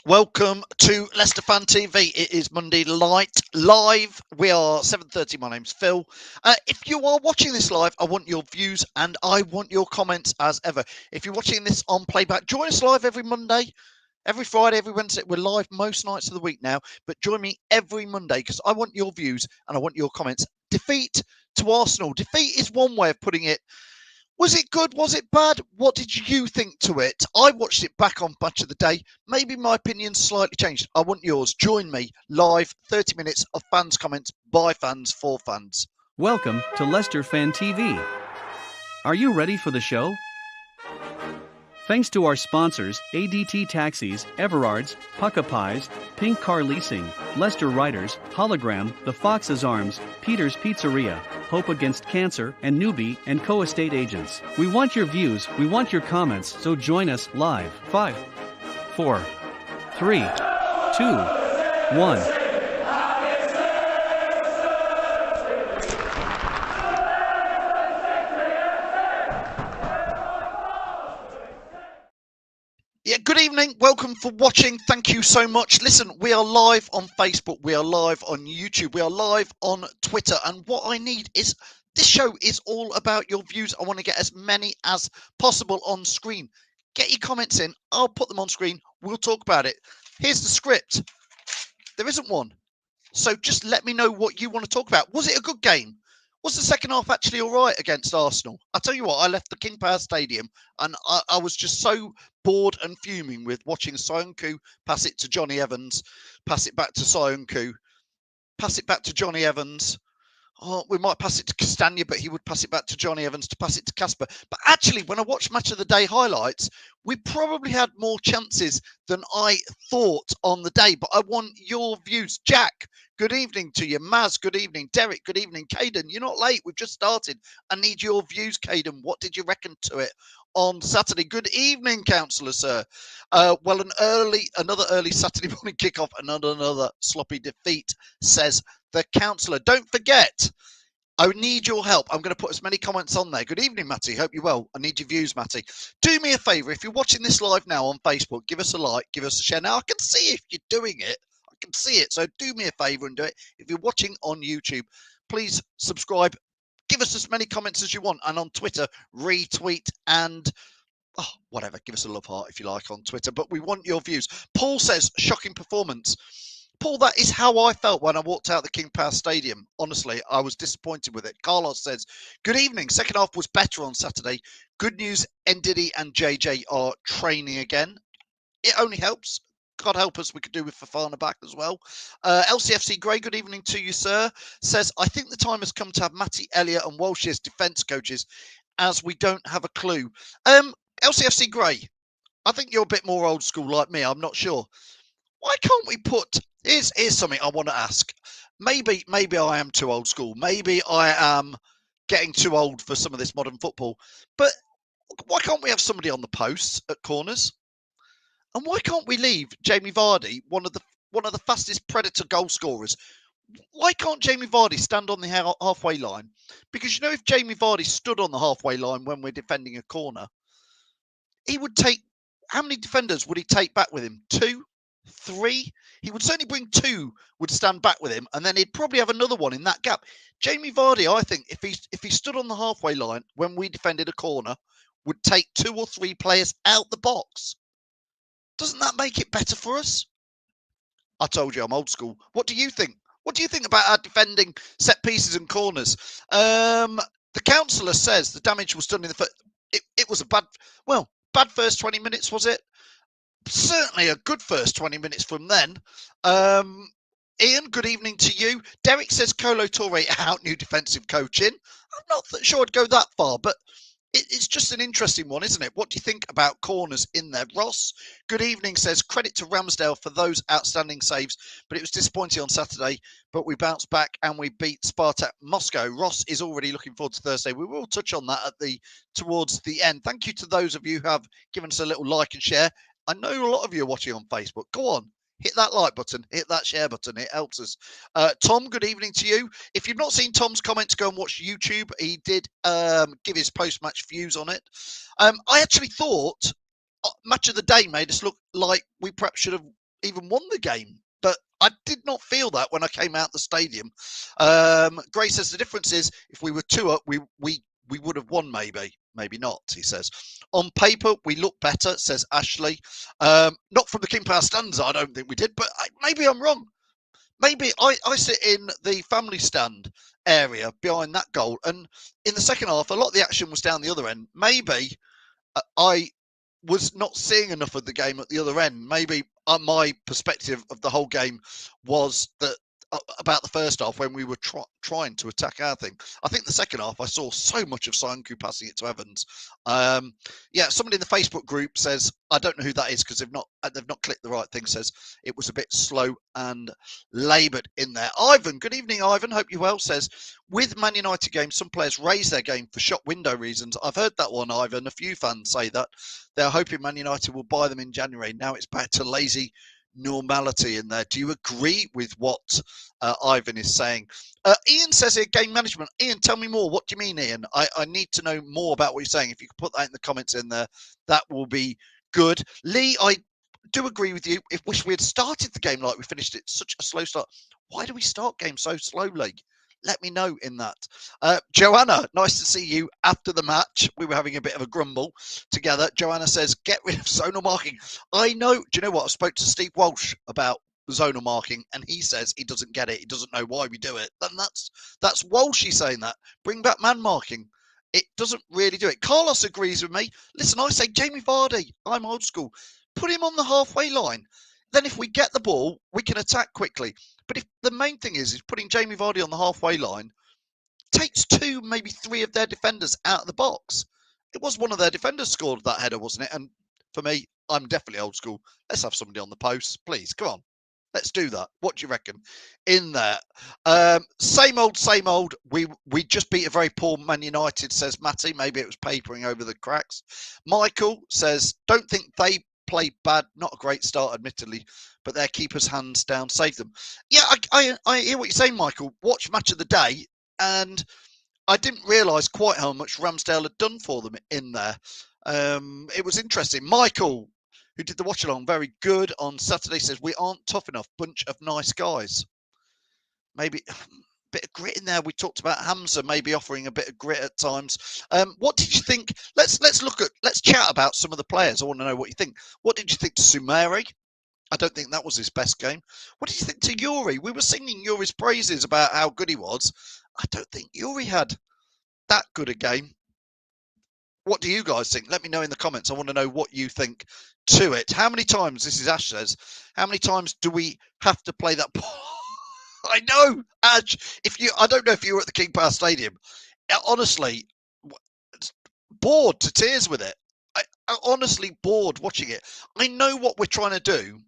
Welcome to Leicester Fan TV. It is Monday Light Live. We are 7:30. My name's Phil. If you are watching this live, I want your views and I want your comments as ever. If you're watching this on playback, join us live every Monday, every Friday, every Wednesday. We're live most nights of the week now, but join me every Monday because I want your views and I want your comments. Defeat to Arsenal. Defeat is one way of putting it. Was it good? Was it bad? What did you think to it? I watched it back on Match of the Day. Maybe my opinion's slightly changed. I want yours. Join me live, 30 minutes of fans' comments by fans for fans. Welcome to Leicester Fan TV. Are you ready for the show? Thanks to our sponsors, ADT Taxis, Everard's, Pucka Pies, Pink Car Leasing, Leicester Riders, Hologram, The Fox's Arms, Peter's Pizzeria, Hope Against Cancer, and Newbie and Co-Estate Agents. We want your views, we want your comments, so join us live. 5, 4, 3, 2, 1. Yeah, good evening. Welcome for watching. Thank you so much. Listen, we are live on Facebook. We are live on YouTube. We are live on Twitter. And what I need is, this show is all about your views. I want to get as many as possible on screen. Get your comments in. I'll put them on screen. We'll talk about it. Here's the script. There isn't one. So just let me know what you want to talk about. Was it a good game? Was the second half actually all right against Arsenal? I tell you what, I left the King Power Stadium and I was just so bored and fuming with watching Soyuncu pass it to Johnny Evans, pass it back to Soyuncu, pass it back to Johnny Evans. Oh, we might pass it to Castagna, but he would pass it back to Johnny Evans to pass it to Casper. But actually, when I watched Match of the Day highlights, we probably had more chances than I thought on the day. But I want your views. Jack, good evening to you. Maz, good evening. Derek, good evening. Caden, you're not late. We've just started. I need your views, Caden. What did you reckon to it on Saturday? Good evening, councillor, sir. Well, another early Saturday morning kickoff and another sloppy defeat, says the councillor. Don't forget, I need your help. I'm going to put as many comments on there. Good evening, Matty. Hope you're well. I need your views, Matty. Do me a favour. If you're watching this live now on Facebook, give us a like, give us a share. Now, I can see if you're doing it. I can see it. So do me a favour and do it. If you're watching on YouTube, please subscribe. Give us as many comments as you want. And on Twitter, retweet and whatever. Give us a love heart if you like on Twitter. But we want your views. Paul says, shocking performance. Paul, that is how I felt when I walked out the King Power Stadium. Honestly, I was disappointed with it. Carlos says, good evening. Second half was better on Saturday. Good news, Ndidi and JJ are training again. It only helps. God help us, we could do with Fofana back as well. LCFC Gray, good evening to you, sir. Says, I think the time has come to have Matty, Elliott and Walsh as defence coaches, as we don't have a clue. LCFC Gray, I think you're a bit more old school like me. I'm not sure. Why can't we put... Here's something I want to ask. Maybe I am too old school. Maybe I am getting too old for some of this modern football. But why can't we have somebody on the posts at corners? And why can't we leave Jamie Vardy, one of the fastest Predator goal scorers? Why can't Jamie Vardy stand on the halfway line? Because, you know, if Jamie Vardy stood on the halfway line when we're defending a corner, he would take... How many defenders would he take back with him? 2? 3? He would certainly bring 2 would stand back with him, and then he'd probably have another one in that gap. Jamie Vardy, I think, if he stood on the halfway line when we defended a corner, would take 2 or 3 players out the box. Doesn't that make it better for us? I told you I'm old school. What do you think? What do you think about our defending set pieces and corners? The councillor says the damage was done in the first... It was a bad first 20 minutes, was it? Certainly a good first 20 minutes from then. Ian, good evening to you. Derek says Kolo Toure out, new defensive coaching. I'm not sure I'd go that far, but it's just an interesting one, isn't it? What do you think about corners in there? Ross, good evening, says credit to Ramsdale for those outstanding saves, but it was disappointing on Saturday, but we bounced back and we beat Spartak Moscow. Ross is already looking forward to Thursday. We will touch on that towards the end. Thank you to those of you who have given us a little like and share. I know a lot of you are watching on Facebook. Go on, hit that like button, hit that share button. It helps us. Tom, good evening to you. If you've not seen Tom's comments, go and watch YouTube. He did give his post-match views on it. I actually thought Match of the Day made us look like we perhaps should have even won the game. But I did not feel that when I came out the stadium. Gray says the difference is if we were 2 up, we would have won, maybe not, he says. On paper, we look better, says Ashley. Not from the King Power stands, I don't think we did, but maybe I'm wrong. Maybe I sit in the family stand area behind that goal, and in the second half, a lot of the action was down the other end. Maybe I was not seeing enough of the game at the other end. Maybe my perspective of the whole game was that about the first half when we were trying to attack our thing. I think the second half I saw so much of Soyuncu passing it to Evans. Yeah, somebody in the Facebook group says, I don't know who that is because they've not clicked the right thing, says it was a bit slow and laboured in there. Ivan, good evening, Ivan. Hope you're well. Says, with Man United games, some players raise their game for shop window reasons. I've heard that one, Ivan. A few fans say that. They're hoping Man United will buy them in January. Now it's back to lazy normality in there. Do you agree with what Ivan is saying? Ian says here, game management. Ian, tell me more. What do you mean, Ian? I need to know more about what you're saying. If you could put that in the comments in there, that will be good. Lee, I do agree with you. If wish we had started the game like we finished it, such a slow start. Why do we start games so slowly? Let me know in that. Joanna, nice to see you after the match. We were having a bit of a grumble together. Joanna says, get rid of zonal marking. I know. Do you know what? I spoke to Steve Walsh about zonal marking, and he says he doesn't get it. He doesn't know why we do it. Then that's Walshy saying that. Bring back man marking. It doesn't really do it. Carlos agrees with me. Listen, I say Jamie Vardy. I'm old school. Put him on the halfway line. Then if we get the ball, we can attack quickly. But if the main thing is putting Jamie Vardy on the halfway line, takes 2, maybe 3 of their defenders out of the box. It was one of their defenders scored that header, wasn't it? And for me, I'm definitely old school. Let's have somebody on the post, please. Come on. Let's do that. What do you reckon? In there. Same old, same old. We just beat a very poor Man United, says Matty. Maybe it was papering over the cracks. Michael says, don't think they play bad. Not a great start, admittedly, but their keeper's hands down saved them. Yeah, I hear what you're saying, Michael. Watch Match of the Day, and I didn't realise quite how much Ramsdale had done for them in there. It was interesting. Michael, who did the watch along, very good on Saturday, says we aren't tough enough. Bunch of nice guys. Maybe a bit of grit in there. We talked about Hamza maybe offering a bit of grit at times. What did you think? Let's chat about some of the players. I want to know what you think. What did you think to Sumeri? I don't think that was his best game. What did you think to Yuri? We were singing Yuri's praises about how good he was. I don't think Yuri had that good a game. What do you guys think? Let me know in the comments. I want to know what you think to it. How many times, this is Ash says, how many times do we have to play that ball? I know, Ash. I don't know if you were at the King Power Stadium. Honestly, bored to tears with it. I'm honestly bored watching it. I know what we're trying to do.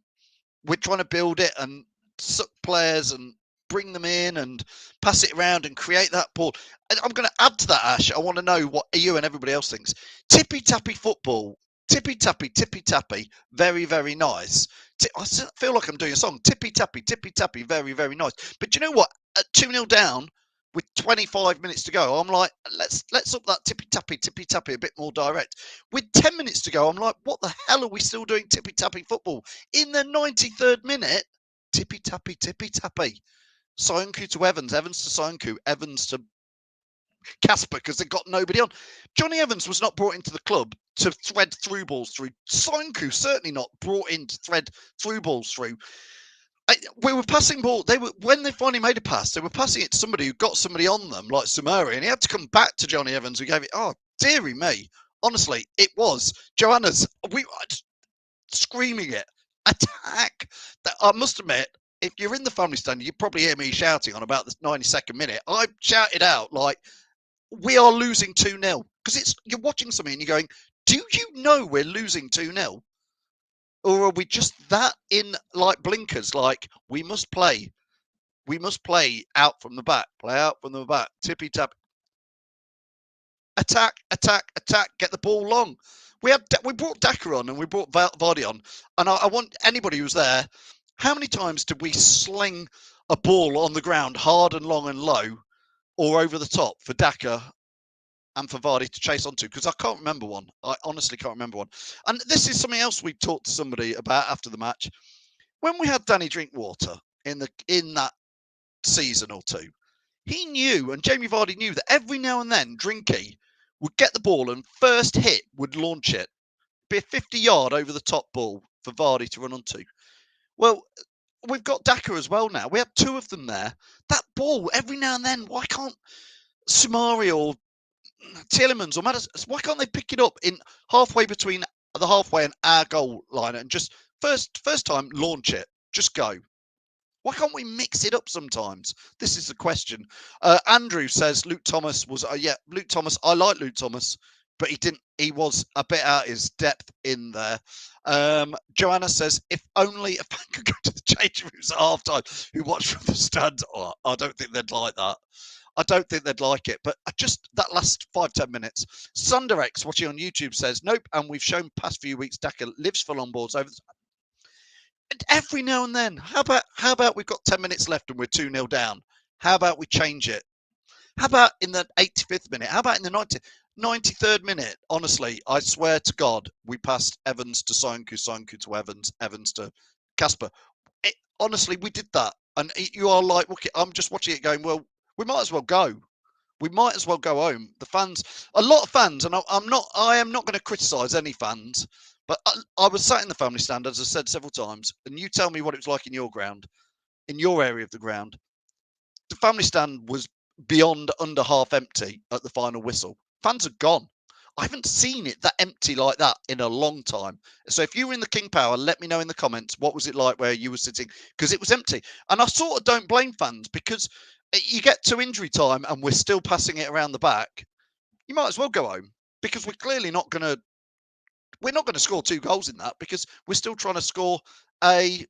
We're trying to build it and suck players and bring them in and pass it around and create that ball. And I'm going to add to that, Ash. I want to know what you and everybody else thinks. Tippy-tappy football. Tippy-tappy, tippy-tappy. Very, very nice. I feel like I'm doing a song. Tippy-tappy, very, very nice. But you know what? At 2-0 down, with 25 minutes to go, I'm like, let's up that tippy-tappy a bit more direct. With 10 minutes to go, I'm like, what the hell are we still doing tippy-tappy football? In the 93rd minute, tippy-tappy. Soyuncu to Evans to Soyuncu, Evans to Casper, because they've got nobody on. Johnny Evans was not brought into the club to thread through balls through. Soyuncu certainly not brought in to thread through balls through. We were passing ball. When they finally made a pass, they were passing it to somebody who got somebody on them, like Sumeri, and he had to come back to Johnny Evans, who gave it. Oh, dearie me! Honestly, it was Joanna's. We screaming it, attack. I must admit, if you're in the family stand, you probably hear me shouting on about the 92nd minute. I shouted out like, "We are losing 2-0," because you're watching something and you're going, "Do you know we're losing 2-0?" Or are we just that in like blinkers? Like we must play out from the back, tippy tap, attack, get the ball long. We brought Daka on and we brought Vardy on, and I want anybody who's there. How many times did we sling a ball on the ground hard and long and low, or over the top for Daka and for Vardy to chase onto? Because I can't remember one. I honestly can't remember one. And this is something else we talked to somebody about after the match. when we had Danny Drinkwater in that season or two, he knew, and Jamie Vardy knew, that every now and then Drinky would get the ball and first hit would launch it. Be a 50-yard over the top ball for Vardy to run onto. Well, we've got Daka as well now. We have two of them there. That ball, every now and then, why can't Sumari or Tielemans or Maddison, why can't they pick it up in halfway between the halfway and our goal line and just first time launch it? Just go. Why can't we mix it up sometimes? This is the question. Andrew says Luke Thomas was Luke Thomas. I like Luke Thomas, but he didn't. He was a bit out his depth in there. Joanna says if only a fan could go to the changing rooms at half time who watch from the stand. Oh, I don't think they'd like that. I don't think they'd like it, but just that last 5-10 minutes. Sunderex watching on YouTube says nope, and we've shown past few weeks Daka lives for long balls over. Every now and then, how about we've got 10 minutes left and we're 2-0 down? How about we change it? How about in the 85th minute? How about in the 93rd minute? Honestly, I swear to God, we passed Evans to Soyuncu, Soyuncu to Evans, Evans to Casper. Honestly, we did that. And you are like, look, I'm just watching it going, well, we might as well go. We might as well go home. The fans, a lot of fans, and I am not going to criticise any fans, but I was sat in the family stand, as I said several times, and you tell me what it was like in your ground, in your area of the ground. The family stand was beyond under half empty at the final whistle. Fans are gone. I haven't seen it that empty like that in a long time. So if you were in the King Power, let me know in the comments, what was it like where you were sitting? Because it was empty. And I sort of don't blame fans, because you get to injury time and we're still passing it around the back. You might as well go home, because we're clearly not going to score 2 goals in that, because we're still trying to score a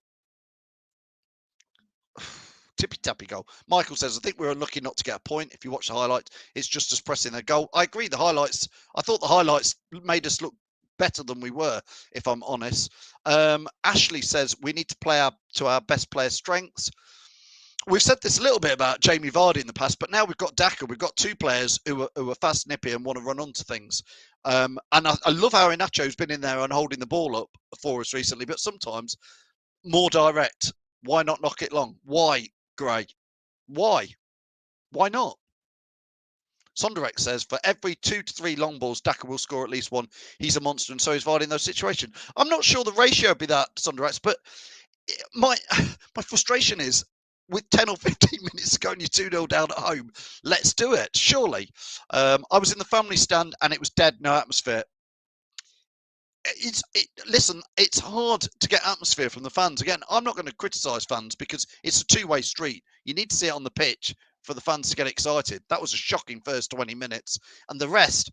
tippy-tappy goal. Michael says, I think we're unlucky not to get a point. If you watch the highlights, it's just us pressing their goal. I agree. I thought the highlights made us look better than we were, if I'm honest. Ashley says, we need to play to our best player's strengths. We've said this a little bit about Jamie Vardy in the past, but now we've got Daka. We've got 2 players who are fast, nippy, and want to run onto things. And I love how Inacho's been in there and holding the ball up for us recently, but sometimes more direct. Why not knock it long? Why, Gray? Why? Why not? Sonderek says, for every 2 to 3 long balls, Daka will score at least 1. He's a monster, and so is Vardy in those situations. I'm not sure the ratio would be that, Sonderek, but my frustration is, with 10 or 15 minutes to go and you're 2-0 down at home, let's do it, surely. I was in the family stand and it was dead, no atmosphere. Listen, it's hard to get atmosphere from the fans. Again, I'm not going to criticise fans, because it's a two-way street. You need to see it on the pitch for the fans to get excited. That was a shocking first 20 minutes. And the rest,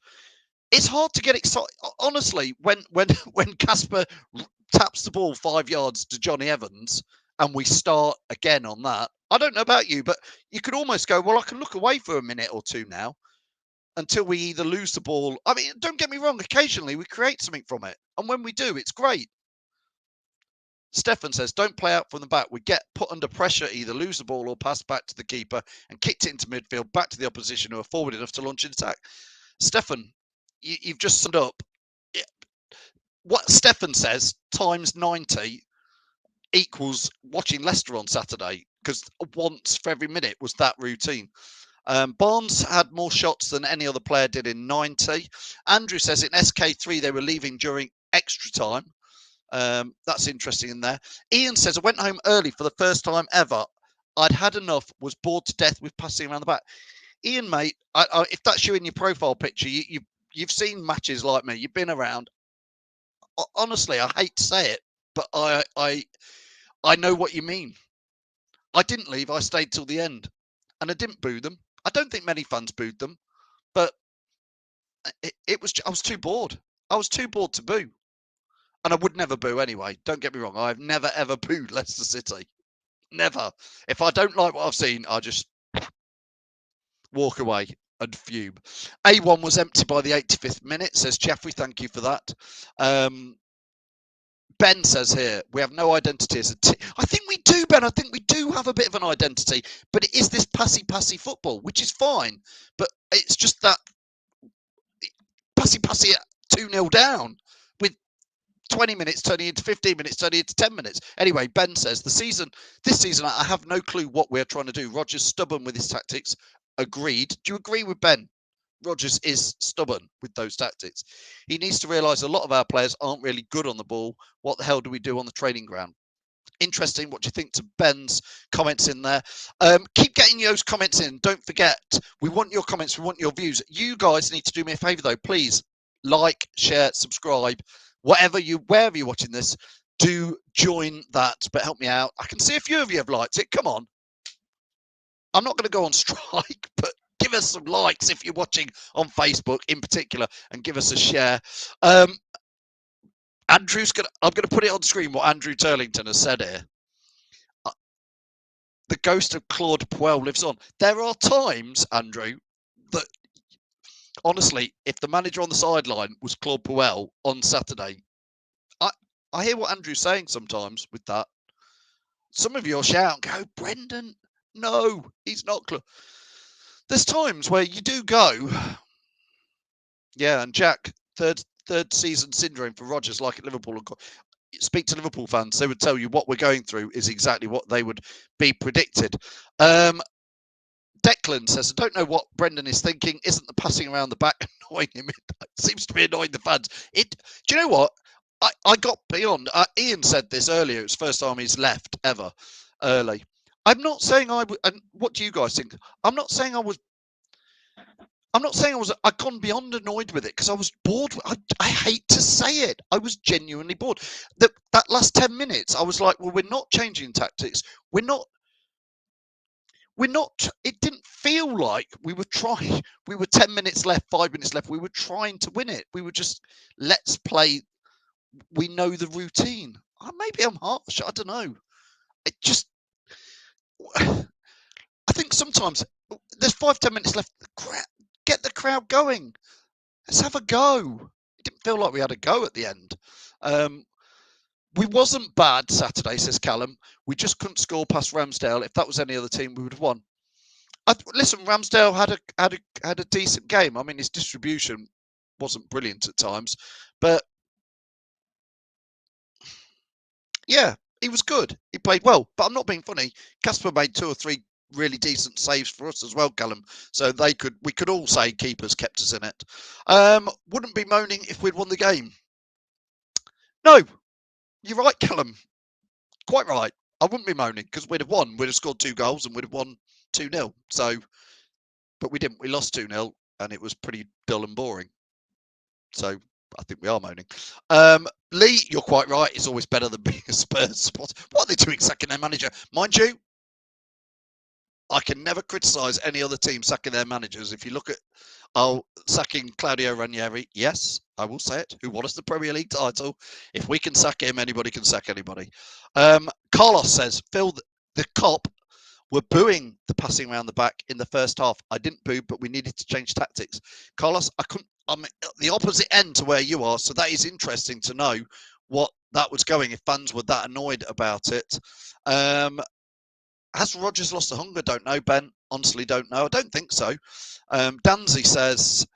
it's hard to get excited. Honestly, when Casper taps the ball 5 yards to Johnny Evans and we start again on that, I don't know about you, but you could almost go, well, I can look away for a minute or two now, until we either lose the ball. I mean, don't get me wrong, occasionally we create something from it. And when we do, it's great. Stefan says, don't play out from the back. We get put under pressure, either lose the ball or pass back to the keeper and kicked it into midfield, back to the opposition who are forward enough to launch an attack. Stefan, you've just summed up. What Stefan says times 90 equals watching Leicester on Saturday, because once for every minute was that routine. Barnes had more shots than any other player did in 90. Andrew says in SK3 they were leaving during extra time. That's interesting in there. Ian says, I went home early for the first time ever. I'd had enough, was bored to death with passing around the back. Ian, mate, if that's you in your profile picture, you've seen matches like me. You've been around. Honestly, I hate to say it, but I know what you mean. I didn't leave. I stayed till the end. And I didn't boo them. I don't think many fans booed them, but I was too bored. I was too bored to boo. And I would never boo anyway. Don't get me wrong. I've never, ever booed Leicester City. Never. If I don't like what I've seen, I just walk away and fume. A1 was empty by the 85th minute, says Jeffrey. Thank you for that. Ben says here, we have no identity as a team. I think we do, Ben. I think we do have a bit of an identity, but it is this passy football, which is fine. But it's just that passy 2-0 down with 20 minutes turning into 15 minutes, turning into 10 minutes. Anyway, Ben says, this season, I have no clue what we're trying to do. Rodgers stubborn with his tactics. Agreed. Do you agree with Ben? Rodgers is stubborn with those tactics. He needs to realise a lot of our players aren't really good on the ball. What the hell do we do on the training ground? Interesting. What do you think to Ben's comments in there? Keep getting those comments in. Don't forget, we want your comments. We want your views. You guys need to do me a favour, though. Please like, share, subscribe. Wherever you're watching this, do join that. But help me out. I can see a few of you have liked it. Come on. I'm not going to go on strike, but give us some likes if you're watching on Facebook in particular, and give us a share. I'm going to put it on screen what Andrew Turlington has said here. The ghost of Claude Puel lives on. There are times, Andrew, that honestly, if the manager on the sideline was Claude Puel on Saturday, I hear what Andrew's saying sometimes with that. Some of you will shout and go, Brendan, no, he's not Claude. There's times where you do go, yeah, and Jack, third season syndrome for Rodgers, like at Liverpool. Speak to Liverpool fans, they would tell you what we're going through is exactly what they would be predicted. Declan says, I don't know what Brendan is thinking. Isn't the passing around the back annoying him? It seems to be annoying the fans. Do you know what? I got beyond. Ian said this earlier. It's the first time he's left ever early. I'm not saying I would. And what do you guys think? I'm not saying I was. I'd gone beyond annoyed with it because I was bored. I hate to say it. I was genuinely bored. That last 10 minutes, I was like, well, we're not changing tactics. We're not. It didn't feel like we were trying. We were 10 minutes left, 5 minutes left. We were trying to win it. We were just, let's play. We know the routine. Maybe I'm harsh. I don't know. It just. I think sometimes there's 5-10 minutes left. Get the crowd going. Let's have a go. It didn't feel like we had a go at the end. We wasn't bad Saturday, says Callum. We just couldn't score past Ramsdale. If that was any other team, we would have won. Listen, Ramsdale had a decent game. I mean, his distribution wasn't brilliant at times, but yeah, he was good. He played well. But I'm not being funny. Casper made 2 or 3 really decent saves for us as well, Callum. So we could all say keepers kept us in it. Wouldn't be moaning if we'd won the game. No, you're right, Callum. Quite right. I wouldn't be moaning because we'd have won. We'd have scored 2 goals and we'd have won 2-0. So, but we didn't. We lost 2-0 and it was pretty dull and boring. So I think we are moaning. Lee, you're quite right. It's always better than being a Spurs supporter. What are they doing sacking their manager? Mind you, I can never criticise any other team sacking their managers. If you look at sacking Claudio Ranieri, yes, I will say it, who won us the Premier League title. If we can sack him, anybody can sack anybody. Carlos says, Phil, the cop were booing the passing around the back in the first half. I didn't boo, but we needed to change tactics. Carlos, I'm at the opposite end to where you are, so that is interesting to know what that was going, if fans were that annoyed about it. Has Rodgers lost the hunger? Don't know, Ben. Honestly, don't know. I don't think so. Danzy says,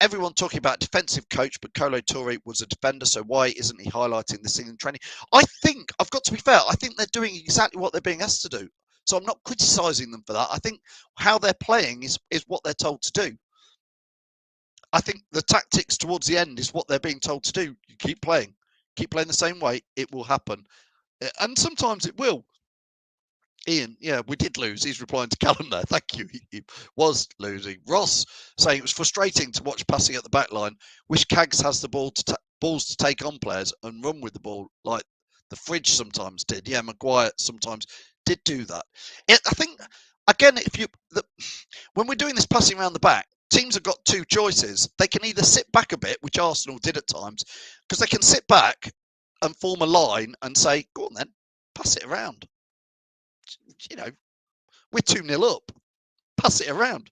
everyone talking about defensive coach, but Kolo Toure was a defender, so why isn't he highlighting this thing in training? I think, I've got to be fair, I think they're doing exactly what they're being asked to do. So I'm not criticising them for that. I think how they're playing is what they're told to do. I think the tactics towards the end is what they're being told to do. You keep playing the same way, it will happen. And sometimes it will. Ian, yeah, we did lose. He's replying to Callum there. Thank you. He was losing. Ross saying it was frustrating to watch passing at the back line. Wish Cags has the balls to take on players and run with the ball like the Fridge sometimes did. Yeah, Maguire sometimes did do that. I think, again, when we're doing this passing around the back, teams have got 2 choices. They can either sit back a bit, which Arsenal did at times, because they can sit back and form a line and say, go on then, pass it around. You know, we're 2-0 up. Pass it around.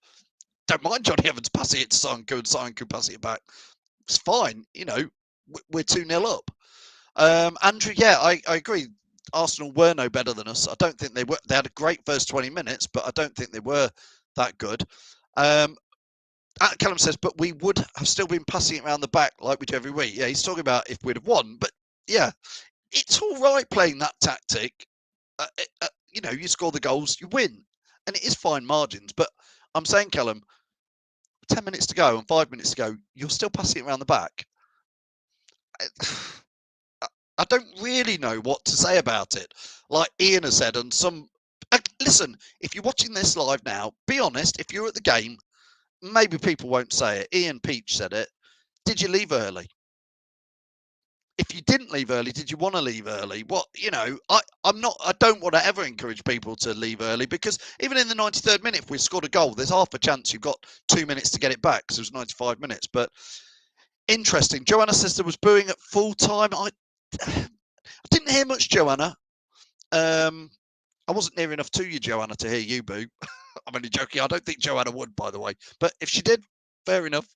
Don't mind Johnny Evans passing it to Sanku and Sanku passing it back. It's fine. You know, we're 2-0 up. Andrew, yeah, I agree. Arsenal were no better than us. I don't think they were. They had a great first 20 minutes, but I don't think they were that good. Callum says, but we would have still been passing it around the back like we do every week. Yeah, he's talking about if we'd have won, but Yeah, it's all right playing that tactic. You score the goals, you win, and it is fine margins. But I'm saying, Callum, 10 minutes to go and 5 minutes to go, you're still passing it around the back. I don't really know what to say about it. Like Ian has said, and listen, if you're watching this live now, be honest. If you're at the game, maybe people won't say it. Ian Peach said it. Did you leave early? If you didn't leave early, did you want to leave early? I don't want to ever encourage people to leave early, because even in the 93rd minute, if we scored a goal, there's half a chance you've got 2 minutes to get it back, because it was 95 minutes. But interesting. Joanna says there was booing at full time. I didn't hear much, Joanna. I wasn't near enough to you, Joanna, to hear you boo. I'm only joking. I don't think Joanna would, by the way. But if she did, fair enough.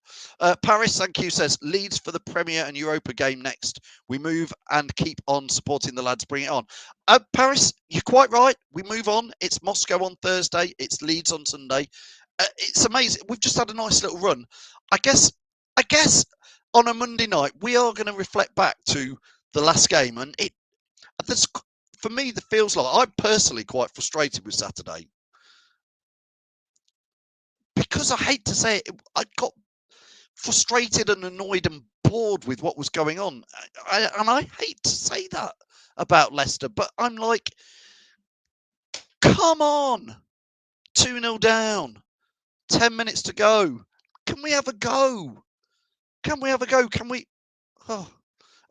Paris, thank you, says Leeds for the Premier and Europa game next. We move and keep on supporting the lads. Bring it on. Paris, you're quite right. We move on. It's Moscow on Thursday. It's Leeds on Sunday. It's amazing. We've just had a nice little run. I guess on a Monday night, we are going to reflect back to the last game. And for me, that feels like I'm personally quite frustrated with Saturday, because I hate to say it, I got frustrated and annoyed and bored with what was going on. And I hate to say that about Leicester, but I'm like, come on, 2-0 down, 10 minutes to go. Can we have a go? Can we have a go? Can we? Oh,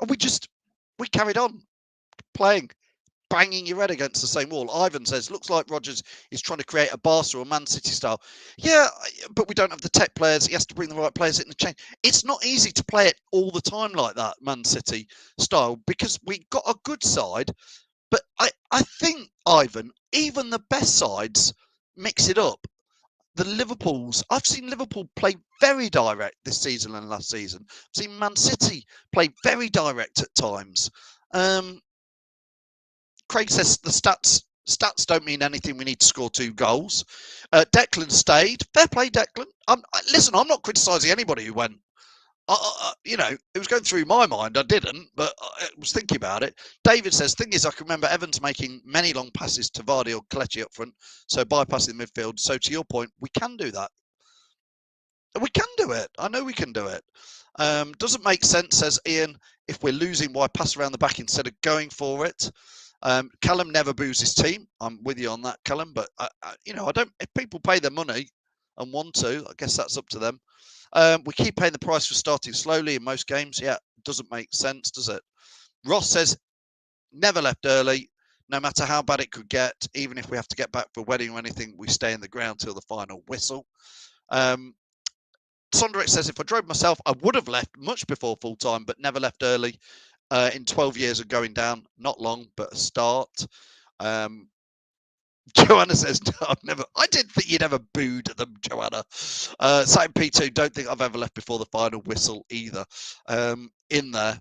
and we carried on playing, banging your head against the same wall. Ivan says, looks like Rodgers is trying to create a Barca or Man City style. Yeah, but we don't have the tech players. He has to bring the right players in the chain. It's not easy to play it all the time like that, Man City style, because we got a good side. But I think, Ivan, even the best sides mix it up. I've seen Liverpool play very direct this season and last season. I've seen Man City play very direct at times. Craig says the stats don't mean anything. We need to score 2 goals. Declan stayed. Fair play, Declan. Listen, I'm not criticising anybody who went. It was going through my mind. I didn't, but I was thinking about it. David says, thing is, I can remember Evans making many long passes to Vardy or Kelechi up front, so bypassing the midfield. So to your point, we can do that. We can do it. I know we can do it. Doesn't make sense, says Ian. If we're losing, why pass around the back instead of going for it? Callum never boos his team. I'm with you on that, Callum. But I don't. If people pay their money and want to, I guess that's up to them. We keep paying the price for starting slowly in most games. Yeah, doesn't make sense, does it? Ross says never left early. No matter how bad it could get, even if we have to get back for a wedding or anything, we stay in the ground till the final whistle. Sondrick says, if I drove myself, I would have left much before full time, but never left early. In 12 years of going down, not long, but a start. Joanna says, no, I didn't think you'd ever booed them, Joanna. Same P2, don't think I've ever left before the final whistle either. In there.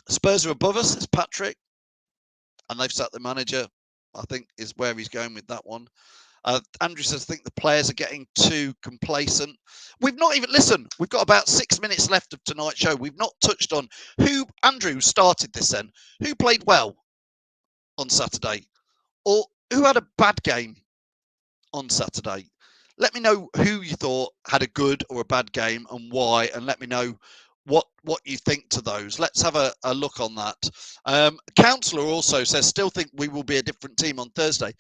Spurs are above us, says Patrick. And they've sacked the manager, I think, is where he's going with that one. Andrew says, I think the players are getting too complacent. We've not even, listen, we've got about 6 minutes left of tonight's show. We've not touched on Andrew started this then, who played well on Saturday, or who had a bad game on Saturday. Let me know who you thought had a good or a bad game and why, and let me know what you think to those. Let's have a look on that. Councillor also says, still think we will be a different team on Thursday.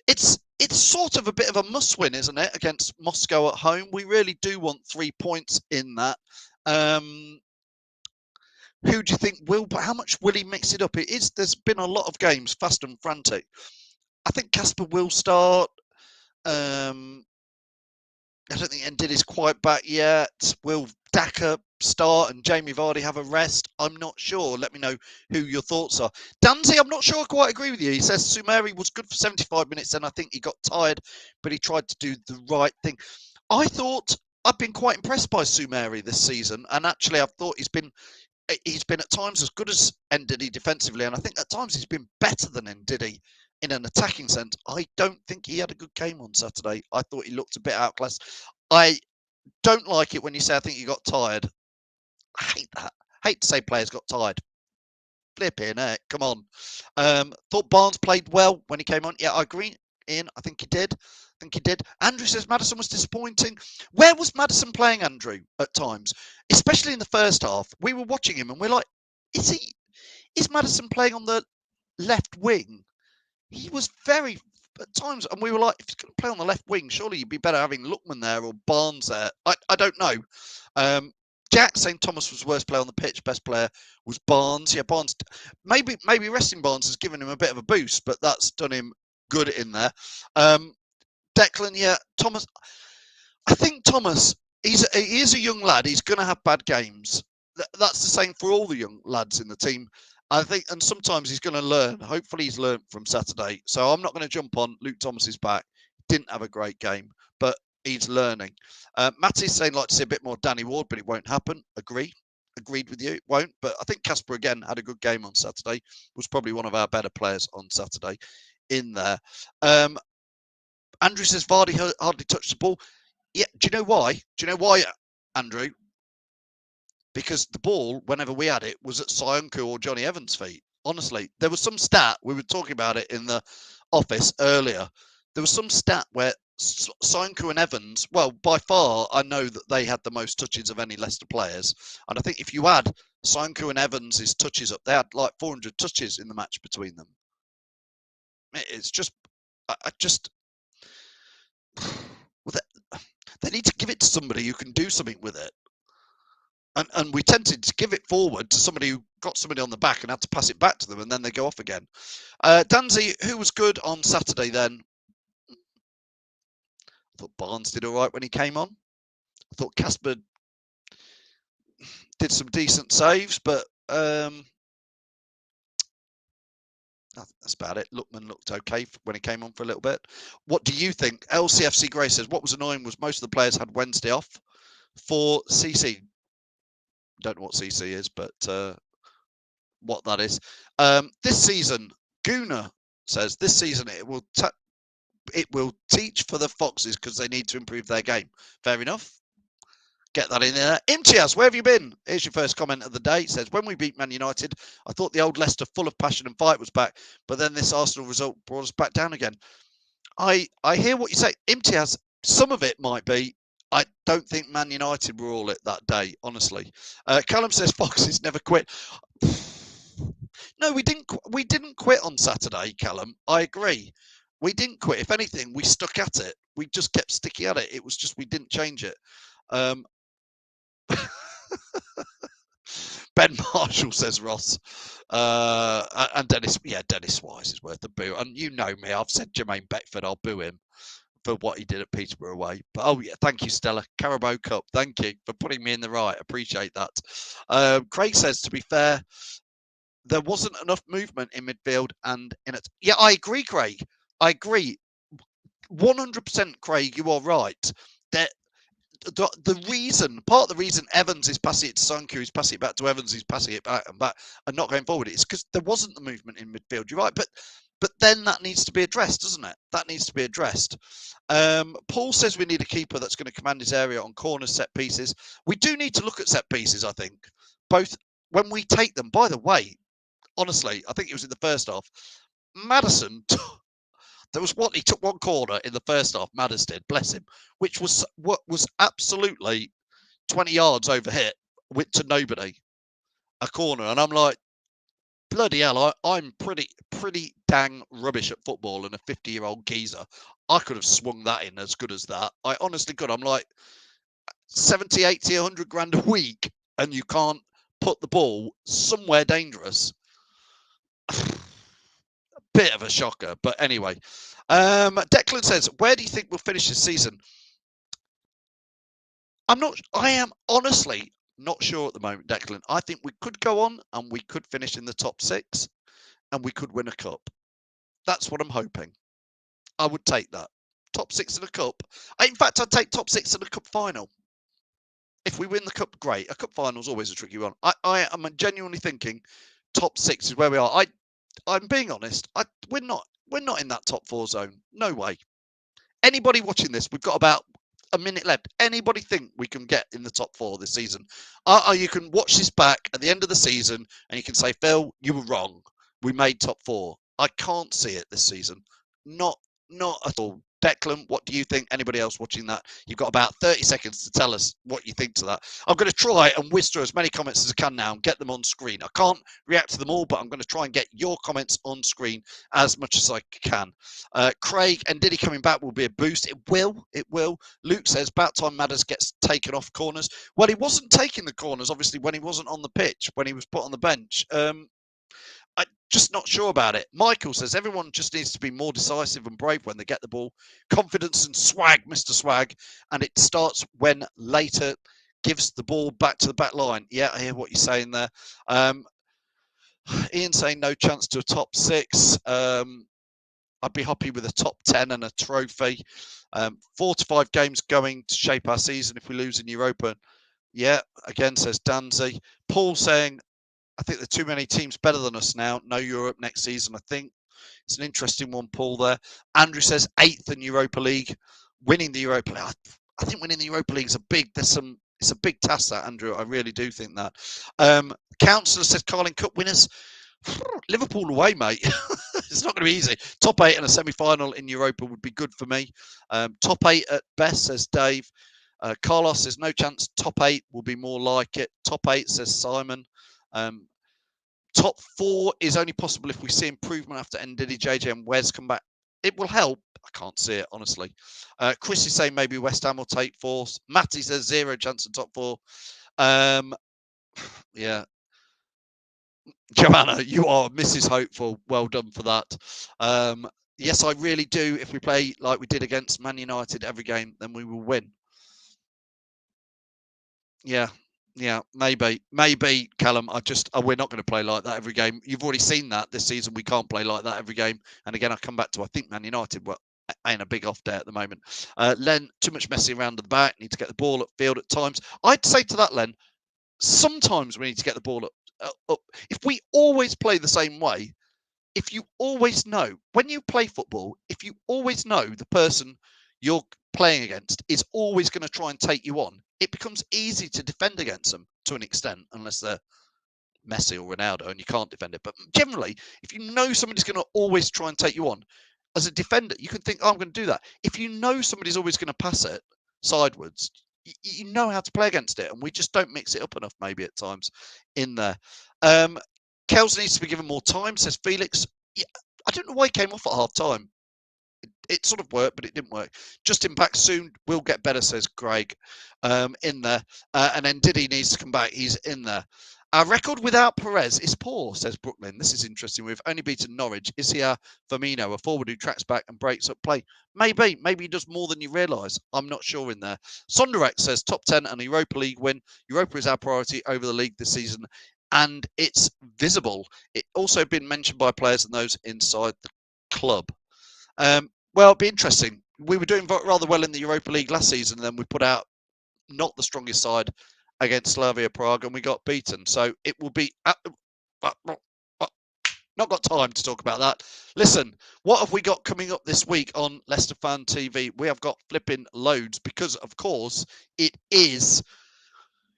It's sort of a bit of a must-win, isn't it, against Moscow at home? We really do want 3 points in that. Who do you think will? But how much will he mix it up? There's been a lot of games fast and frantic. I think Casper will start. I don't think Ndidi's quite back yet. Will Daka start and Jamie Vardy have a rest? I'm not sure. Let me know who your thoughts are. Danzy, I'm not sure I quite agree with you. He says Sumeri was good for 75 minutes and I think he got tired, but he tried to do the right thing. I thought I've been quite impressed by Sumeri this season, and actually I've thought he's been at times as good as Ndidi defensively, and I think at times he's been better than Ndidi in an attacking sense. I don't think he had a good game on Saturday. I thought he looked a bit outclassed. I don't like it when you say I think he got tired. I hate that. I hate to say players got tired. Flipping heck, come on. Thought Barnes played well when he came on. Yeah, I agree, Ian. I think he did. Andrew says Maddison was disappointing. Where was Maddison playing, Andrew, at times? Especially in the first half. We were watching him and we're like, is Maddison playing on the left wing? He was very, at times, and we were like, if he's going to play on the left wing, surely you'd be better having Lookman there or Barnes there. I don't know. Jack saying Thomas was the worst player on the pitch. Best player was Barnes. Yeah, Barnes. Maybe resting Barnes has given him a bit of a boost, but that's done him good in there. Declan, yeah, Thomas. I think Thomas. He is a young lad. He's going to have bad games. That's the same for all the young lads in the team. I think, and sometimes he's going to learn. Hopefully, he's learned from Saturday. So I'm not going to jump on Luke Thomas's back. Didn't have a great game, but he's learning. Matty's saying like to see a bit more Danny Ward, but it won't happen. Agreed with you. It won't. But I think Casper again had a good game on Saturday. Was probably one of our better players on Saturday in there. Andrew says Vardy hardly touched the ball. Yeah. Do you know why? Andrew? Because the ball, whenever we had it, was at Sionku or Johnny Evans' feet. Honestly, there was some stat, we were talking about it in the office earlier. There was some stat where Sionku and Evans, well, by far, I know that they had the most touches of any Leicester players. And I think if you add Sionku and Evans' touches up, they had like 400 touches in the match between them. It's just, they need to give it to somebody who can do something with it. And we tended to give it forward to somebody who got somebody on the back and had to pass it back to them, and then they go off again. Danzy, who was good on Saturday then? I thought Barnes did all right when he came on. I thought Casper did some decent saves, but that's about it. Lookman looked okay when he came on for a little bit. What do you think? LCFC Gray says, what was annoying was most of the players had Wednesday off for CC. Don't know what CC is, but what that is. This season, Guna says, this season it will teach for the Foxes because they need to improve their game. Fair enough. Get that in there. Imtiaz, where have you been? Here's your first comment of the day. It says, when we beat Man United, I thought the old Leicester full of passion and fight was back, but then this Arsenal result brought us back down again. I hear what you say. Imtiaz, some of it might be. I don't think Man United were all it that day, honestly. Callum says Foxes never quit. No, we didn't quit on Saturday, Callum. I agree. We didn't quit. If anything, we stuck at it. We just kept sticking at it. It was just we didn't change it. Ben Marshall says Ross. And Dennis Wise is worth a boo. And you know me, I've said Jermaine Beckford, I'll boo him for what he did at Peterborough away. But oh yeah, thank you, Stella. Carabao Cup, thank you for putting me in the right. Appreciate that. Craig says, to be fair, there wasn't enough movement in midfield and in it. Yeah, I agree, Craig. I agree. 100%, Craig, you are right. That part of the reason Evans is passing it to Sanku, he's passing it back to Evans, he's passing it back and not going forward, it's because there wasn't the movement in midfield. You're right, but then that needs to be addressed, doesn't it? That needs to be addressed. Paul says we need a keeper that's going to command his area on corners, set pieces. We do need to look at set pieces, I think, both when we take them. By the way, honestly, I think it was in the first half, Maddison there was he took one corner in the first half, Maddis did, bless him, which was what was absolutely 20 yards over hit to nobody, a corner. And I'm like, bloody hell, I'm pretty dang rubbish at football, and a 50-year-old geezer, I could have swung that in as good as that. I honestly could. I'm like 70, 80, 100 grand a week, and you can't put the ball somewhere dangerous. Bit of a shocker, but anyway. Declan says, where do you think we'll finish this season? I am honestly not sure at the moment, Declan. I think we could go on and we could finish in the top 6 and we could win a cup. That's what I'm hoping. I would take that. Top 6 in a cup. In fact, I'd take top 6 in a cup final. If we win the cup, great. A cup final is always a tricky one. I am genuinely thinking top 6 is where we are. I'm being honest. We're not in that top 4 zone. No way. Anybody watching this, we've got about a minute left. Anybody think we can get in the top 4 this season? You can watch this back at the end of the season and you can say, Phil, you were wrong. We made top 4. I can't see it this season. Not at all. Declan, what do you think? Anybody else watching that? You've got about 30 seconds to tell us what you think to that. I'm going to try and whiz through as many comments as I can now and get them on screen. I can't react to them all, but I'm going to try and get your comments on screen as much as I can. Craig, and Diddy coming back will be a boost. It will. It will. Luke says, about time Madders gets taken off corners. Well, he wasn't taking the corners, obviously, when he wasn't on the pitch, when he was put on the bench. I'm just not sure about it. Michael says everyone just needs to be more decisive and brave when they get the ball. Confidence and swag, Mr. Swag. And it starts when later gives the ball back to the back line. Yeah, I hear what you're saying there. Ian saying no chance to a top 6. I'd be happy with a top 10 and a trophy. 4 to 5 games going to shape our season if we lose in Europa. Yeah, again, says Danzy. Paul saying, I think there are too many teams better than us now. No Europe next season, I think. It's an interesting one, Paul, there. Andrew says 8th in Europa League. Winning the Europa League. I think winning the Europa League is it's a big task, that, Andrew. I really do think that. Councillor says Carling Cup winners. Liverpool away, mate. It's not going to be easy. Top 8 and a semi-final in Europa would be good for me. Top 8 at best, says Dave. Carlos says no chance. Top 8 will be more like it. Top 8, says Simon. Top 4 is only possible if we see improvement after Ndidi, JJ and Wes come back. It will help. I can't see it, honestly. Chris is saying maybe West Ham will take 4. Matty says 0 chance in top 4. Yeah. Joanna, you are Mrs. Hopeful. Well done for that. Yes, I really do. If we play like we did against Man United every game, then we will win. Yeah, maybe, Callum. We're not going to play like that every game. You've already seen that this season. We can't play like that every game. And again, I come back to I think Man United were in a big off day at the moment. Len, too much messing around at the back. Need to get the ball up field at times. I'd say to that, Len, sometimes we need to get the ball up. If we always play the same way, if you always know when you play football, if you always know the person you're playing against is always going to try and take you on, it becomes easy to defend against them to an extent, unless they're Messi or Ronaldo and you can't defend it. But generally, if you know somebody's going to always try and take you on, as a defender, you can think, oh, I'm going to do that. If you know somebody's always going to pass it sideways, you know how to play against it. And we just don't mix it up enough, maybe at times in there. Kels needs to be given more time, says Felix. Yeah, I don't know why he came off at half time. It sort of worked, but it didn't work. Justin back soon will get better, says Craig. In there. And then Diddy needs to come back. He's in there. Our record without Perez is poor, says Brooklyn. This is interesting. We've only beaten Norwich. Is he our Firmino, a forward who tracks back and breaks up play? Maybe. Maybe he does more than you realise. I'm not sure in there. Sonderek says top 10 and Europa League win. Europa is our priority over the league this season. And it's visible. It also been mentioned by players and those inside the club. Well, it'd be interesting. We were doing rather well in the Europa League last season, and then we put out not the strongest side against Slavia Prague, and we got beaten. So it will be... not got time to talk about that. Listen, what have we got coming up this week on Leicester Fan TV? We have got flipping loads because, of course, it is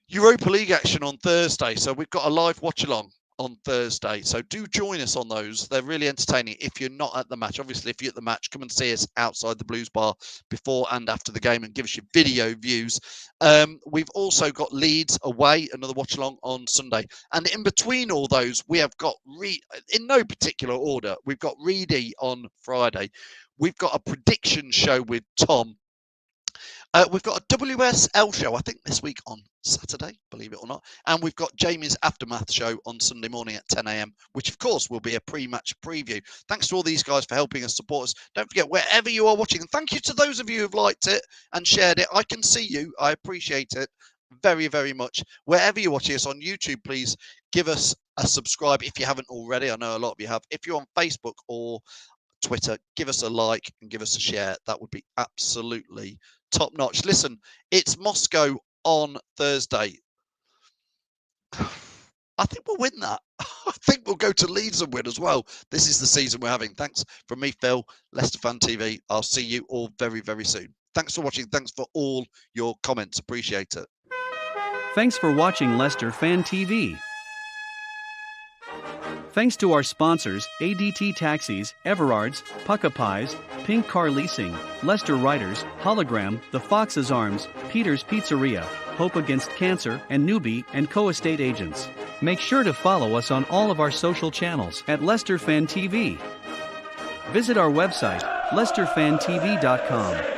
Europa League action on Thursday. So we've got a live watch-along on Thursday. So do join us on those. They're really entertaining if you're not at the match. Obviously, if you're at the match, come and see us outside the Blues Bar before and after the game and give us your video views. We've also got Leeds away, another watch along on Sunday. And in between all those, we have got, in no particular order, we've got Reedy on Friday. We've got a prediction show with Tom. We've got a WSL show, I think, this week on Saturday, believe it or not. And we've got Jamie's Aftermath show on Sunday morning at 10 a.m, which, of course, will be a pre-match preview. Thanks to all these guys for helping us support us. Don't forget, wherever you are watching, and thank you to those of you who've liked it and shared it. I can see you. I appreciate it very, very much. Wherever you're watching us on YouTube, please give us a subscribe if you haven't already. I know a lot of you have. If you're on Facebook or Twitter, give us a like and give us a share. That would be absolutely top notch. Listen, it's Moscow on Thursday. I think we'll win that. I think we'll go to Leeds and win as well. This is the season we're having. Thanks from me, Phil, Leicester Fan TV. I'll see you all very, very soon. Thanks for watching. Thanks for all your comments. Appreciate it. Thanks for watching Leicester Fan TV. Thanks to our sponsors, ADT Taxis, Everards, Pucka Pies, Pink Car Leasing, Leicester Riders, Hologram, The Fox's Arms, Peter's Pizzeria, Hope Against Cancer, and Newbie & Co. Estate Agents. Make sure to follow us on all of our social channels at Leicester Fan TV. Visit our website, leicesterfantv.com.